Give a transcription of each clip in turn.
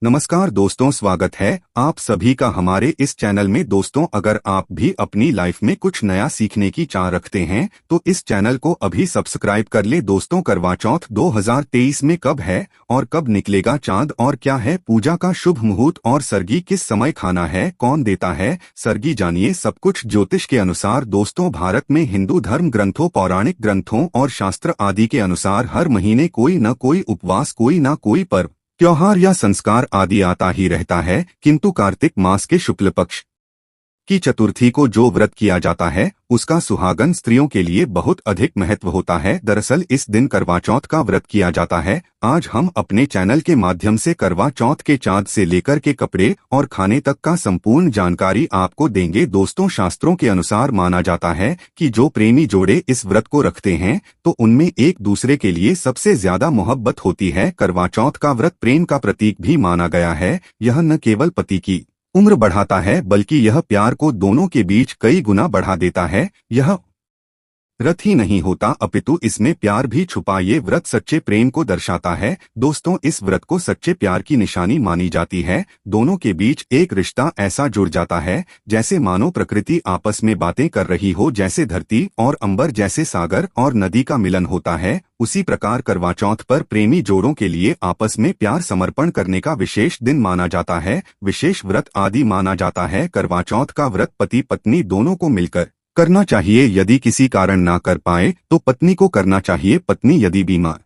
नमस्कार दोस्तों, स्वागत है आप सभी का हमारे इस चैनल में। दोस्तों, अगर आप भी अपनी लाइफ में कुछ नया सीखने की चाह रखते हैं तो इस चैनल को अभी सब्सक्राइब कर ले। दोस्तों, करवा चौथ 2023 में कब है और कब निकलेगा चांद, और क्या है पूजा का शुभ मुहूर्त, और सरगी किस समय खाना है, कौन देता है सरगी, जानिए सब कुछ ज्योतिष के अनुसार। दोस्तों, भारत में हिंदू धर्म ग्रंथों, पौराणिक ग्रंथों और शास्त्र आदि के अनुसार हर महीने कोई न कोई उपवास, कोई न कोई पर्व, त्योहार या संस्कार आदि आता ही रहता है। किंतु कार्तिक मास के शुक्ल पक्ष की चतुर्थी को जो व्रत किया जाता है उसका सुहागन स्त्रियों के लिए बहुत अधिक महत्व होता है। दरअसल इस दिन करवा चौथ का व्रत किया जाता है। आज हम अपने चैनल के माध्यम से करवा चौथ के चांद से लेकर के कपड़े और खाने तक का संपूर्ण जानकारी आपको देंगे। दोस्तों, शास्त्रों के अनुसार माना जाता है कि जो प्रेमी जोड़े इस व्रत को रखते हैं तो उनमें एक दूसरे के लिए सबसे ज्यादा मोहब्बत होती है। करवा चौथ का व्रत प्रेम का प्रतीक भी माना गया है। यह न केवल पति की उम्र बढ़ाता है बल्कि यह प्यार को दोनों के बीच कई गुना बढ़ा देता है। यह व्रत ही नहीं होता अपितु इसमें प्यार भी छुपा। ये व्रत सच्चे प्रेम को दर्शाता है। दोस्तों, इस व्रत को सच्चे प्यार की निशानी मानी जाती है। दोनों के बीच एक रिश्ता ऐसा जुड़ जाता है जैसे मानो प्रकृति आपस में बातें कर रही हो, जैसे धरती और अंबर, जैसे सागर और नदी का मिलन होता है। उसी प्रकार करवा चौथ पर प्रेमी जोड़ों के लिए आपस में प्यार समर्पण करने का विशेष दिन माना जाता है, विशेष व्रत आदि माना जाता है। करवा चौथ का व्रत पति पत्नी दोनों को मिलकर करना चाहिए। यदि किसी कारण ना कर पाए तो पत्नी को करना चाहिए। पत्नी यदि बीमार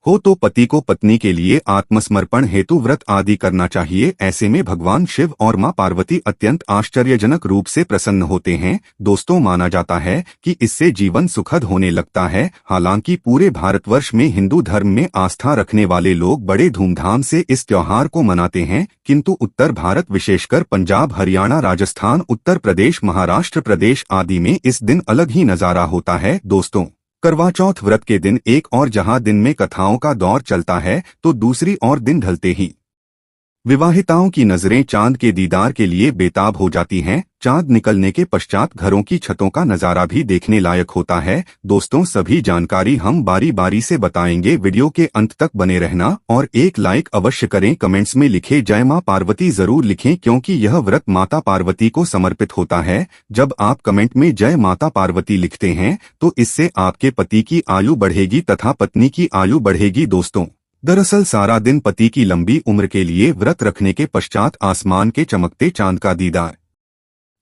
हो तो पति को पत्नी के लिए आत्मसमर्पण हेतु व्रत आदि करना चाहिए। ऐसे में भगवान शिव और मां पार्वती अत्यंत आश्चर्यजनक रूप से प्रसन्न होते हैं। दोस्तों, माना जाता है कि इससे जीवन सुखद होने लगता है। हालांकि पूरे भारतवर्ष में हिंदू धर्म में आस्था रखने वाले लोग बड़े धूमधाम से इस त्योहार को मनाते हैं, किंतु उत्तर भारत विशेषकर पंजाब, हरियाणा, राजस्थान, उत्तर प्रदेश, महाराष्ट्र प्रदेश आदि में इस दिन अलग ही नजारा होता है। दोस्तों, करवा चौथ व्रत के दिन एक और जहां दिन में कथाओं का दौर चलता है तो दूसरी ओर दिन ढलते ही विवाहिताओं की नजरें चांद के दीदार के लिए बेताब हो जाती हैं। चांद निकलने के पश्चात घरों की छतों का नजारा भी देखने लायक होता है। दोस्तों, सभी जानकारी हम बारी बारी से बताएंगे। वीडियो के अंत तक बने रहना और एक लाइक अवश्य करें। कमेंट्स में लिखे जय मां पार्वती जरूर लिखें, क्योंकि यह व्रत माता पार्वती को समर्पित होता है। जब आप कमेंट में जय माता पार्वती लिखते हैं तो इससे आपके पति की आयु बढ़ेगी तथा पत्नी की आयु बढ़ेगी। दोस्तों, दरअसल सारा दिन पति की लंबी उम्र के लिए व्रत रखने के पश्चात आसमान के चमकते चांद का दीदार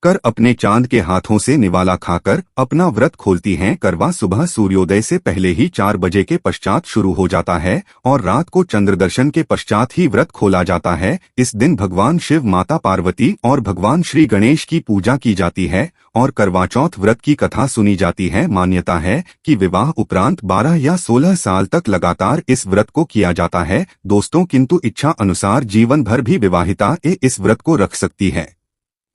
कर अपने चांद के हाथों से निवाला खाकर अपना व्रत खोलती हैं। करवा सुबह सूर्योदय से पहले ही 4 बजे के पश्चात शुरू हो जाता है और रात को चंद्र दर्शन के पश्चात ही व्रत खोला जाता है। इस दिन भगवान शिव, माता पार्वती और भगवान श्री गणेश की पूजा की जाती है और करवा चौथ व्रत की कथा सुनी जाती है। मान्यता है कि विवाह उपरांत 12 या 16 साल तक लगातार इस व्रत को किया जाता है। दोस्तों, किंतु इच्छा अनुसार जीवन भर भी विवाहिता इस व्रत को रख सकती है।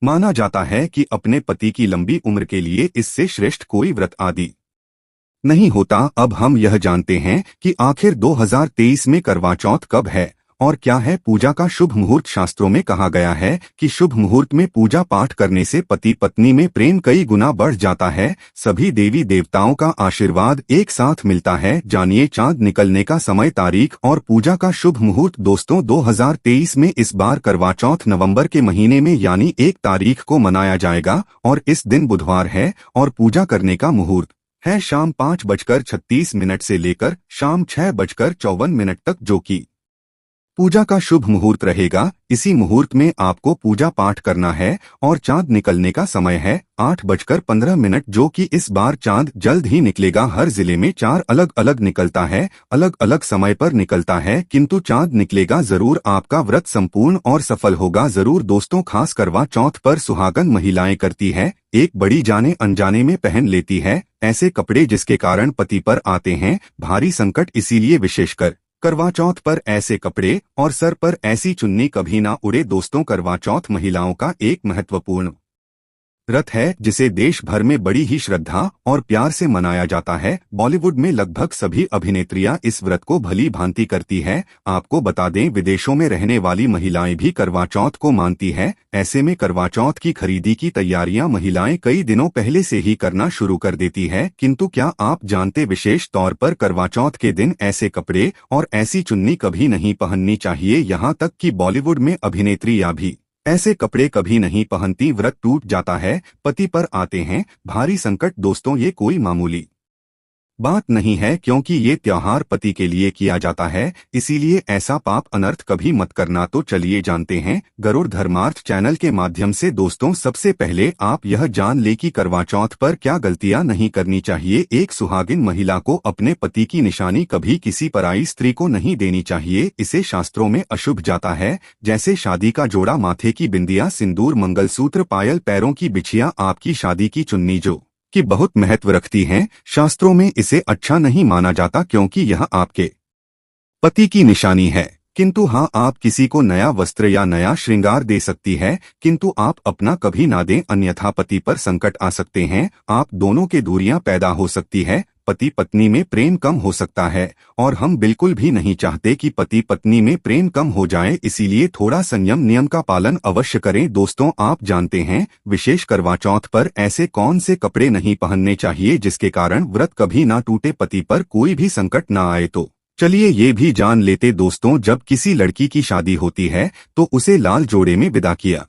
माना जाता है कि अपने पति की लंबी उम्र के लिए इससे श्रेष्ठ कोई व्रत आदि नहीं होता। अब हम यह जानते हैं कि आखिर 2023 में करवा चौथ कब है और क्या है पूजा का शुभ मुहूर्त। शास्त्रों में कहा गया है कि शुभ मुहूर्त में पूजा पाठ करने से पति पत्नी में प्रेम कई गुना बढ़ जाता है। सभी देवी देवताओं का आशीर्वाद एक साथ मिलता है। जानिए चांद निकलने का समय, तारीख और पूजा का शुभ मुहूर्त। दोस्तों, 2023 में इस बार करवा चौथ नवंबर के महीने में यानी 1 तारीख को मनाया जाएगा और इस दिन बुधवार है और पूजा करने का मुहूर्त है शाम 5:36 से लेकर शाम 6:54 तक, जो कि पूजा का शुभ मुहूर्त रहेगा। इसी मुहूर्त में आपको पूजा पाठ करना है और चांद निकलने का समय है 8:15, जो कि इस बार चांद जल्द ही निकलेगा। हर जिले में 4 अलग अलग निकलता है, अलग अलग समय पर निकलता है, किंतु चांद निकलेगा जरूर। आपका व्रत संपूर्ण और सफल होगा जरूर। दोस्तों, खास करवा चौथ पर सुहागन महिलाएं करती है एक बड़ी जाने अनजाने में पहन लेती है ऐसे कपड़े जिसके कारण पति पर आते हैं भारी संकट। इसीलिए विशेषकर करवा चौथ पर ऐसे कपड़े और सर पर ऐसी चुन्नी कभी ना उड़े। दोस्तों, करवा चौथ महिलाओं का एक महत्वपूर्ण व्रत है जिसे देश भर में बड़ी ही श्रद्धा और प्यार से मनाया जाता है। बॉलीवुड में लगभग सभी अभिनेत्रियां इस व्रत को भली भांति करती है। आपको बता दें, विदेशों में रहने वाली महिलाएं भी करवा चौथ को मानती है। ऐसे में करवा चौथ की खरीदी की तैयारियां महिलाएं कई दिनों पहले से ही करना शुरू कर देती है। किंतु क्या आप जानते, विशेष तौर पर करवा चौथ के दिन ऐसे कपड़े और ऐसी चुन्नी कभी नहीं पहननी चाहिए। यहाँ तक कि बॉलीवुड में अभिनेत्रियां भी ऐसे कपड़े कभी नहीं पहनती। व्रत टूट जाता है, पति पर आते हैं भारी संकट। दोस्तों, ये कोई मामूली बात नहीं है, क्योंकि ये त्योहार पति के लिए किया जाता है, इसीलिए ऐसा पाप अनर्थ कभी मत करना। तो चलिए जानते हैं गरुड़ धर्मार्थ चैनल के माध्यम से। दोस्तों, सबसे पहले आप यह जान ले कि करवा चौथ पर क्या गलतियां नहीं करनी चाहिए। एक सुहागिन महिला को अपने पति की निशानी कभी किसी पराई स्त्री को नहीं देनी चाहिए। इसे शास्त्रों में अशुभ जाता है, जैसे शादी का जोड़ा, माथे की बिंदिया, सिंदूर, मंगलसूत्र, पायल, पैरों की बिछिया, आपकी शादी की चुन्नी जो कि बहुत महत्व रखती हैं। शास्त्रों में इसे अच्छा नहीं माना जाता, क्योंकि यह आपके पति की निशानी है। किंतु हाँ, आप किसी को नया वस्त्र या नया श्रृंगार दे सकती है, किंतु आप अपना कभी ना दें, अन्यथा पति पर संकट आ सकते हैं। आप दोनों के दूरियां पैदा हो सकती है, पति पत्नी में प्रेम कम हो सकता है, और हम बिल्कुल भी नहीं चाहते कि पति पत्नी में प्रेम कम हो जाए। इसीलिए थोड़ा संयम, नियम का पालन अवश्य करें। दोस्तों, आप जानते हैं विशेष करवा चौथ पर ऐसे कौन से कपड़े नहीं पहनने चाहिए जिसके कारण व्रत कभी ना टूटे, पति पर कोई भी संकट ना आए। तो चलिए ये भी जान लेते दोस्तों, जब किसी लड़की की शादी होती है तो उसे लाल जोड़े में विदा किया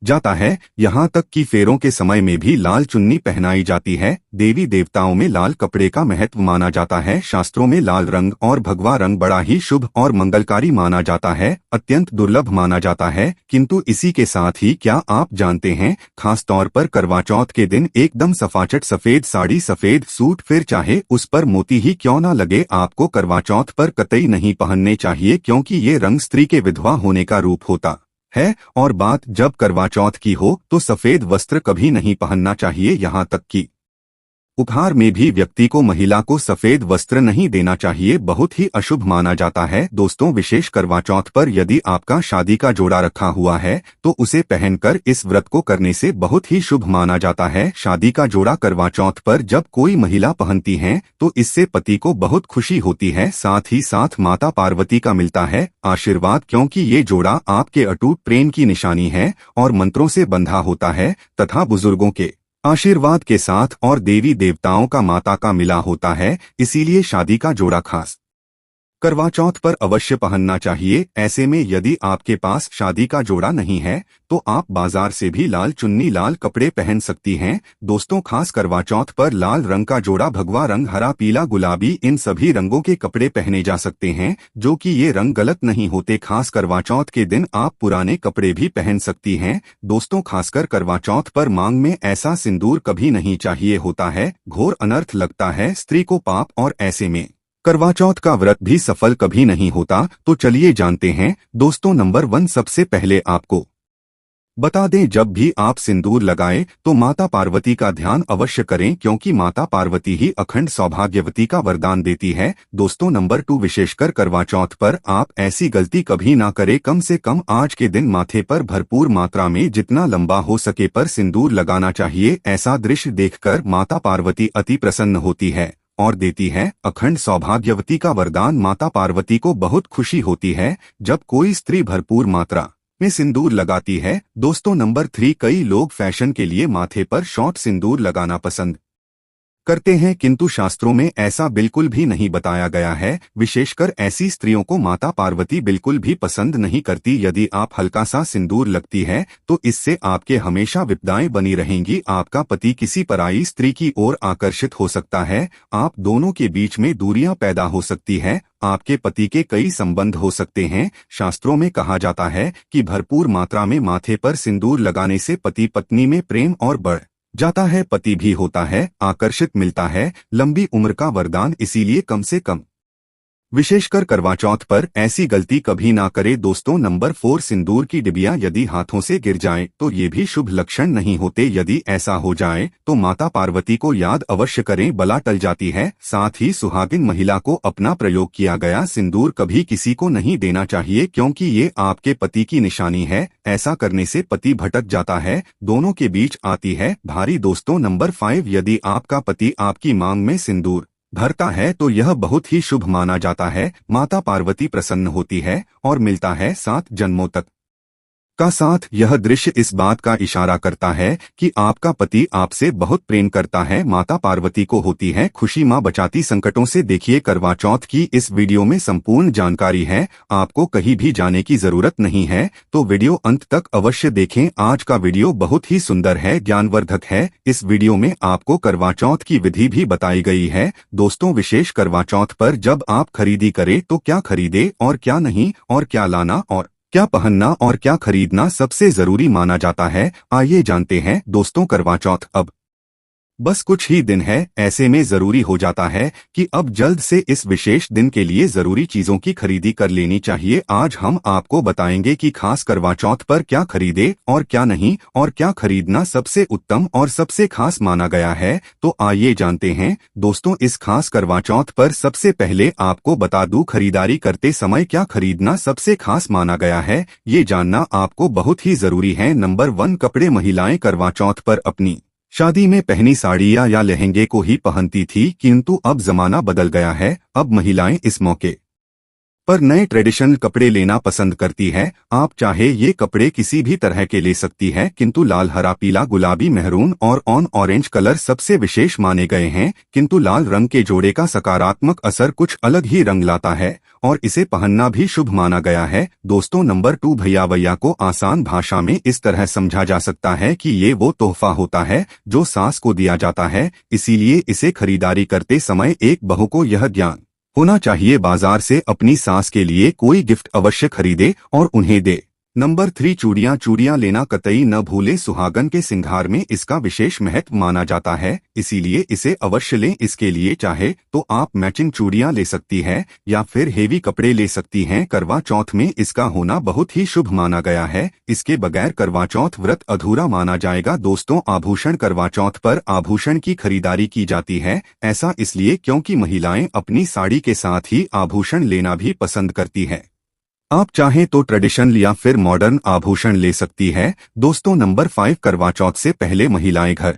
जाता है। यहाँ तक कि फेरों के समय में भी लाल चुन्नी पहनाई जाती है। देवी देवताओं में लाल कपड़े का महत्व माना जाता है। शास्त्रों में लाल रंग और भगवा रंग बड़ा ही शुभ और मंगलकारी माना जाता है, अत्यंत दुर्लभ माना जाता है। किंतु इसी के साथ ही क्या आप जानते हैं, खास तौर पर करवा चौथ के दिन एकदम सफाचट सफेद साड़ी, सफेद सूट, फिर चाहे उस पर मोती ही क्यों ना लगे, आपको करवा चौथ पर कतई नहीं पहनने चाहिए, क्योंकि ये रंग स्त्री के विधवा होने का रूप होता है। और बात जब करवा चौथ की हो तो सफेद वस्त्र कभी नहीं पहनना चाहिए। यहाँ तक कि उपहार में भी व्यक्ति को, महिला को सफेद वस्त्र नहीं देना चाहिए, बहुत ही अशुभ माना जाता है। दोस्तों, विशेष करवा चौथ पर यदि आपका शादी का जोड़ा रखा हुआ है तो उसे पहनकर इस व्रत को करने से बहुत ही शुभ माना जाता है। शादी का जोड़ा करवा चौथ पर जब कोई महिला पहनती है तो इससे पति को बहुत खुशी होती है, साथ ही साथ माता पार्वती का मिलता है आशीर्वाद, क्योंकि ये जोड़ा आपके अटूट प्रेम की निशानी है और मंत्रों से बंधा होता है तथा बुजुर्गों के आशीर्वाद के साथ और देवी देवताओं का, माता का मिला होता है। इसीलिए शादी का जोड़ा खास करवा चौथ पर अवश्य पहनना चाहिए। ऐसे में यदि आपके पास शादी का जोड़ा नहीं है तो आप बाजार से भी लाल चुन्नी, लाल कपड़े पहन सकती हैं। दोस्तों, खास करवा चौथ पर लाल रंग का जोड़ा, भगवा रंग, हरा, पीला, गुलाबी, इन सभी रंगों के कपड़े पहने जा सकते हैं, जो कि ये रंग गलत नहीं होते। खास करवा चौथ के दिन आप पुराने कपड़े भी पहन सकती हैं। दोस्तों, खासकर करवा चौथ पर मांग में ऐसा सिंदूर कभी नहीं चाहिए होता है, घोर अनर्थ लगता है स्त्री को पाप, और ऐसे में करवा चौथ का व्रत भी सफल कभी नहीं होता। तो चलिए जानते हैं दोस्तों, नंबर 1, सबसे पहले आपको बता दें, जब भी आप सिंदूर लगाएं तो माता पार्वती का ध्यान अवश्य करें, क्योंकि माता पार्वती ही अखंड सौभाग्यवती का वरदान देती है। दोस्तों, नंबर 2, विशेषकर करवा चौथ पर आप ऐसी गलती कभी ना करें। कम से कम आज के दिन माथे पर भरपूर मात्रा में, जितना लंबा हो सके, पर सिंदूर लगाना चाहिए। ऐसा दृश्य देखकर माता पार्वती अति प्रसन्न होती है और देती है अखंड सौभाग्यवती का वरदान। माता पार्वती को बहुत खुशी होती है जब कोई स्त्री भरपूर मात्रा में सिंदूर लगाती है। दोस्तों, नंबर 3, कई लोग फैशन के लिए माथे पर शॉर्ट सिंदूर लगाना पसंद करते हैं, किंतु शास्त्रों में ऐसा बिल्कुल भी नहीं बताया गया है। विशेषकर ऐसी स्त्रियों को माता पार्वती बिल्कुल भी पसंद नहीं करती। यदि आप हल्का सा सिंदूर लगती है तो इससे आपके हमेशा विपदाएं बनी रहेंगी। आपका पति किसी पराई स्त्री की ओर आकर्षित हो सकता है, आप दोनों के बीच में दूरियां पैदा हो सकती है, आपके पति के कई संबंध हो सकते हैं। शास्त्रों में कहा जाता है कि भरपूर मात्रा में माथे पर सिंदूर लगाने से पति पत्नी में प्रेम और बढ़ जाता है, पति भी होता है आकर्षित मिलता है, लंबी उम्र का वरदान। इसीलिए कम से कम विशेषकर करवा चौथ पर ऐसी गलती कभी ना करे दोस्तों। नंबर 4, सिंदूर की डिबिया यदि हाथों से गिर जाए तो ये भी शुभ लक्षण नहीं होते। यदि ऐसा हो जाए तो माता पार्वती को याद अवश्य करें, बला टल जाती है। साथ ही सुहागिन महिला को अपना प्रयोग किया गया सिंदूर कभी किसी को नहीं देना चाहिए, क्योंकि ये आपके पति की निशानी है। ऐसा करने से पति भटक जाता है, दोनों के बीच आती है भारी दोस्तों। नंबर 5, यदि आपका पति आपकी मांग में सिंदूर भरता है तो यह बहुत ही शुभ माना जाता है। माता पार्वती प्रसन्न होती है और मिलता है 7 जन्मों तक का साथ। यह दृश्य इस बात का इशारा करता है कि आपका पति आपसे बहुत प्रेम करता है। माता पार्वती को होती है खुशी, मां बचाती संकटों से। देखिए, करवा चौथ की इस वीडियो में संपूर्ण जानकारी है, आपको कहीं भी जाने की जरूरत नहीं है, तो वीडियो अंत तक अवश्य देखें। आज का वीडियो बहुत ही सुंदर है, ज्ञानवर्धक है। इस वीडियो में आपको करवा चौथ की विधि भी बताई गई है दोस्तों। विशेष करवा चौथ पर जब आप खरीदी करें तो क्या खरीदे और क्या नहीं, और क्या लाना और क्या पहनना और क्या खरीदना सबसे जरूरी माना जाता है, आइए जानते हैं दोस्तों। करवा चौथ अब बस कुछ ही दिन है, ऐसे में जरूरी हो जाता है कि अब जल्द से इस विशेष दिन के लिए जरूरी चीजों की खरीदी कर लेनी चाहिए। आज हम आपको बताएंगे कि खास करवा चौथ पर क्या खरीदे और क्या नहीं, और क्या खरीदना सबसे उत्तम और सबसे खास माना गया है। तो आइए जानते हैं दोस्तों। इस खास करवा चौथ पर सबसे पहले आपको बता दूं, खरीदारी करते समय क्या खरीदना सबसे खास माना गया है, ये जानना आपको बहुत ही जरूरी है। नंबर 1, कपड़े। महिलाएं करवा चौथ पर अपनी शादी में पहनी साड़ियां या लहंगे को ही पहनती थी, किंतु अब जमाना बदल गया है। अब महिलाएं इस मौके पर नए ट्रेडिशनल कपड़े लेना पसंद करती है। आप चाहे ये कपड़े किसी भी तरह के ले सकती है, किंतु लाल, हरा, पीला, गुलाबी, मेहरून और ऑरेंज कलर सबसे विशेष माने गए हैं। किंतु लाल रंग के जोड़े का सकारात्मक असर कुछ अलग ही रंग लाता है और इसे पहनना भी शुभ माना गया है दोस्तों। नंबर 2, भैया। भैया को आसान भाषा में इस तरह समझा जा सकता है कि ये वो तोहफा होता है जो सास को दिया जाता है, इसीलिए इसे खरीदारी करते समय एक बहू को यह ज्ञान होना चाहिए, बाजार से अपनी सास के लिए कोई गिफ्ट अवश्य खरीदे और उन्हें दे। नंबर 3, चूड़ियां। चूड़ियां लेना कतई न भूले, सुहागन के सिंगार में इसका विशेष महत्व माना जाता है, इसीलिए इसे अवश्य लें। इसके लिए चाहे तो आप मैचिंग चूड़ियां ले सकती हैं या फिर हेवी कपड़े ले सकती हैं। करवा चौथ में इसका होना बहुत ही शुभ माना गया है, इसके बगैर करवा चौथ व्रत अधूरा माना जाएगा दोस्तों। आभूषण। करवा चौथ पर आभूषण की खरीदारी की जाती है, ऐसा इसलिए क्योंकि महिलाएं अपनी साड़ी के साथ ही आभूषण लेना भी पसंद करती है। आप चाहें तो ट्रेडिशनल या फिर मॉडर्न आभूषण ले सकती है दोस्तों। नंबर 5, करवा चौथ से पहले महिलाएं घर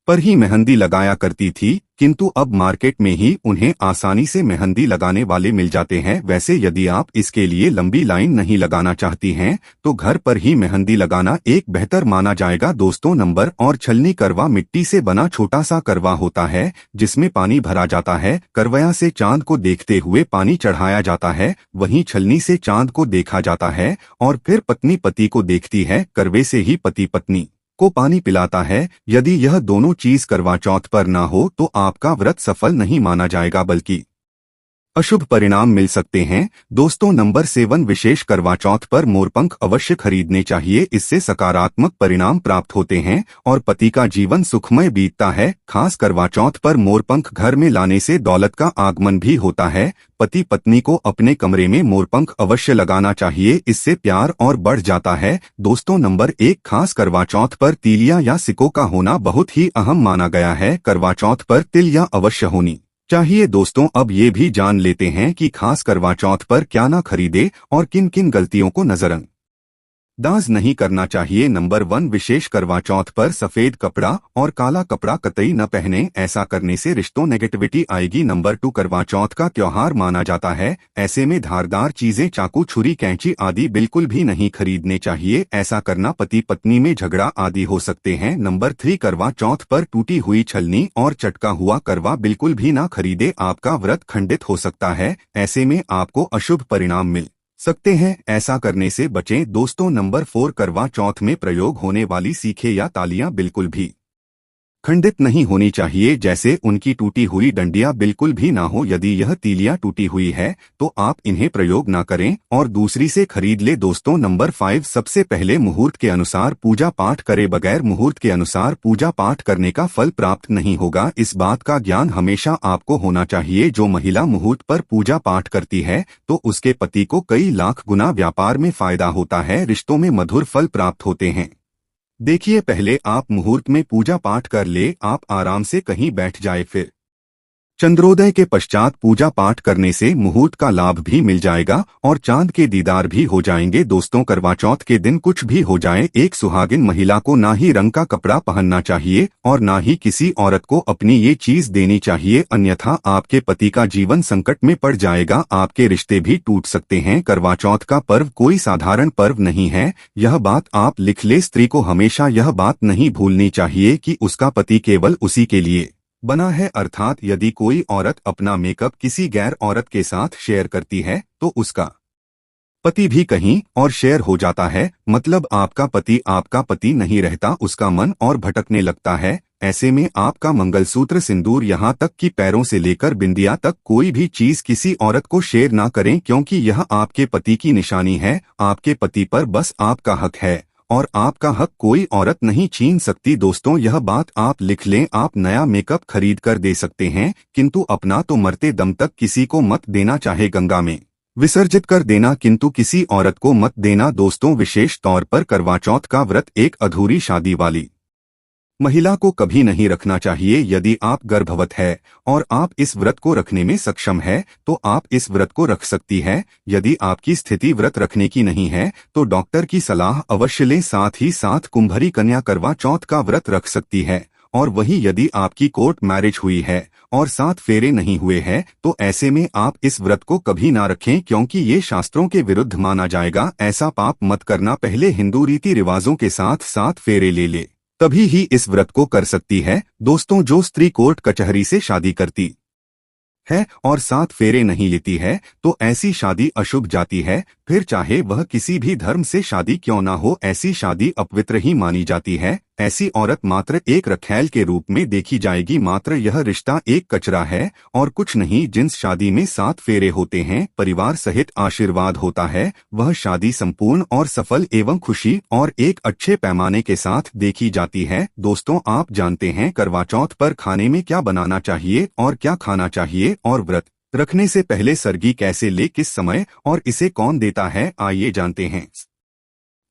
पर ही मेहंदी लगाया करती थी, किंतु अब मार्केट में ही उन्हें आसानी से मेहंदी लगाने वाले मिल जाते हैं। वैसे यदि आप इसके लिए लंबी लाइन नहीं लगाना चाहती हैं तो घर पर ही मेहंदी लगाना एक बेहतर माना जाएगा दोस्तों। नंबर और छलनी। करवा मिट्टी से बना छोटा सा करवा होता है जिसमें पानी भरा जाता है। करवया से चांद को देखते हुए पानी चढ़ाया जाता है, वहीं छलनी से चांद को देखा जाता है और फिर पत्नी पति को देखती है, करवे से ही पति पत्नी को पानी पिलाता है। यदि यह दोनों चीज करवा चौथ पर ना हो तो आपका व्रत सफल नहीं माना जाएगा, बल्कि अशुभ परिणाम मिल सकते हैं दोस्तों। नंबर 7, विशेष। करवा चौथ पर मोरपंख अवश्य खरीदने चाहिए, इससे सकारात्मक परिणाम प्राप्त होते हैं और पति का जीवन सुखमय बीतता है। खास करवा चौथ पर मोरपंख घर में लाने से दौलत का आगमन भी होता है। पति पत्नी को अपने कमरे में मोरपंख अवश्य लगाना चाहिए, इससे प्यार और बढ़ जाता है दोस्तों। नंबर 1, खास करवा चौथ पर तिलिया या सिक्कों का होना बहुत ही अहम माना गया है। करवा चौथ पर तिलिया अवश्य होनी चाहिए दोस्तों। अब ये भी जान लेते हैं कि खास करवा चौथ पर क्या ना खरीदे और किन किन गलतियों को नजरअंदाज नहीं करना चाहिए। नंबर 1, विशेष। करवा चौथ पर सफेद कपड़ा और काला कपड़ा कतई न पहने, ऐसा करने से रिश्तों नेगेटिविटी आएगी। नंबर 2, करवा चौथ का त्योहार माना जाता है, ऐसे में धारदार चीजें, चाकू, छुरी, कैंची आदि बिल्कुल भी नहीं खरीदने चाहिए, ऐसा करना पति पत्नी में झगड़ा आदि हो सकते हैं। नंबर 3, करवा चौथ पर टूटी हुई छलनी और चटका हुआ करवा बिल्कुल भी ना खरीदे, आपका व्रत खंडित हो सकता है, ऐसे में आपको अशुभ परिणाम मिल सकते हैं, ऐसा करने से बचें दोस्तों। नंबर 4, करवा चौथ में प्रयोग होने वाली सीखें या तालियां बिल्कुल भी खंडित नहीं होनी चाहिए, जैसे उनकी टूटी हुई डंडियां बिल्कुल भी ना हो। यदि यह तीलियां टूटी हुई है तो आप इन्हें प्रयोग ना करें और दूसरी से खरीद ले। दोस्तों, नंबर 5, सबसे पहले मुहूर्त के अनुसार पूजा पाठ करें। बगैर मुहूर्त के अनुसार पूजा पाठ करने का फल प्राप्त नहीं होगा। इस बात का ज्ञान हमेशा आपको होना चाहिए। जो महिला मुहूर्त पर पूजा पाठ करती है तो उसके पति को कई लाख गुना व्यापार में फायदा होता है, रिश्तों में मधुर फल प्राप्त होते हैं। देखिए, पहले आप मुहूर्त में पूजा पाठ कर ले, आप आराम से कहीं बैठ जाए, फिर चंद्रोदय के पश्चात पूजा पाठ करने से मुहूर्त का लाभ भी मिल जाएगा और चांद के दीदार भी हो जाएंगे। दोस्तों, करवा चौथ के दिन कुछ भी हो जाए, एक सुहागिन महिला को ना ही रंग का कपड़ा पहनना चाहिए और ना ही किसी औरत को अपनी ये चीज देनी चाहिए, अन्यथा आपके पति का जीवन संकट में पड़ जाएगा, आपके रिश्ते भी टूट सकते हैं। करवा चौथ का पर्व कोई साधारण पर्व नहीं है, यह बात आप लिख ले। स्त्री को हमेशा यह बात नहीं भूलनी चाहिए कि उसका पति केवल उसी के लिए बना है, अर्थात यदि कोई औरत अपना मेकअप किसी गैर औरत के साथ शेयर करती है तो उसका पति भी कहीं और शेयर हो जाता है, मतलब आपका पति नहीं रहता, उसका मन और भटकने लगता है। ऐसे में आपका मंगलसूत्र, सिंदूर, यहाँ तक कि पैरों से लेकर बिंदिया तक कोई भी चीज किसी औरत को शेयर ना करें, क्योंकि यह आपके पति की निशानी है। आपके पति पर बस आपका हक है और आपका हक कोई औरत नहीं छीन सकती। दोस्तों, यह बात आप लिख लें। आप नया मेकअप खरीद कर दे सकते हैं, किंतु अपना तो मरते दम तक किसी को मत देना, चाहे गंगा में विसर्जित कर देना, किंतु किसी औरत को मत देना। दोस्तों, विशेष तौर पर करवा चौथ का व्रत एक अधूरी शादी वाली महिला को कभी नहीं रखना चाहिए। यदि आप गर्भवत है और आप इस व्रत को रखने में सक्षम है तो आप इस व्रत को रख सकती है। यदि आपकी स्थिति व्रत रखने की नहीं है तो डॉक्टर की सलाह अवश्य लें। साथ ही साथ कुंभरी कन्या करवा चौथ का व्रत रख सकती है। और वहीं यदि आपकी कोर्ट मैरिज हुई है और 7 फेरे नहीं हुए हैं तो ऐसे में आप इस व्रत को कभी ना रखें, क्योंकि ये शास्त्रों के विरुद्ध माना जाएगा। ऐसा पाप मत करना। पहले हिंदू रीति रिवाजों के साथ 7 फेरे ले तभी ही इस व्रत को कर सकती है। दोस्तों, जो स्त्री कोर्ट कचहरी से शादी करती है और 7 फेरे नहीं लेती है तो ऐसी शादी अशुभ जाती है, फिर चाहे वह किसी भी धर्म से शादी क्यों ना हो, ऐसी शादी अपवित्र ही मानी जाती है। ऐसी औरत मात्र एक रखैल के रूप में देखी जाएगी। मात्र यह रिश्ता एक कचरा है और कुछ नहीं। जिस शादी में 7 फेरे होते हैं, परिवार सहित आशीर्वाद होता है, वह शादी संपूर्ण और सफल एवं खुशी और एक अच्छे पैमाने के साथ देखी जाती है। दोस्तों, आप जानते हैं करवा चौथ पर खाने में क्या बनाना चाहिए और क्या खाना चाहिए, और व्रत रखने से पहले सरगी कैसे ले, किस समय और इसे कौन देता है, आइए जानते हैं।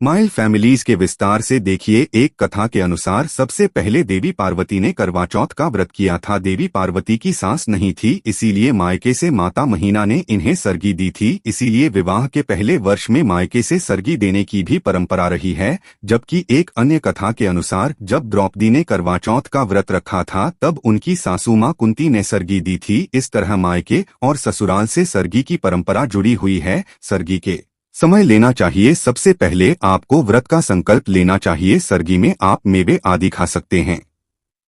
स्माइल फैमिलीज के विस्तार से देखिए। एक कथा के अनुसार सबसे पहले देवी पार्वती ने करवा चौथ का व्रत किया था। देवी पार्वती की सास नहीं थी, इसीलिए मायके से माता महीना ने इन्हें सरगी दी थी। इसीलिए विवाह के पहले वर्ष में मायके से सरगी देने की भी परंपरा रही है। जबकि एक अन्य कथा के अनुसार जब द्रौपदी ने करवा चौथ का व्रत रखा था तब उनकी सासू माँ कुंती ने सरगी दी थी। इस तरह मायके और ससुराल से सरगी की परंपरा जुड़ी हुई है। सरगी के समय लेना चाहिए। सबसे पहले आपको व्रत का संकल्प लेना चाहिए। सरगी में आप मेवे आदि खा सकते हैं।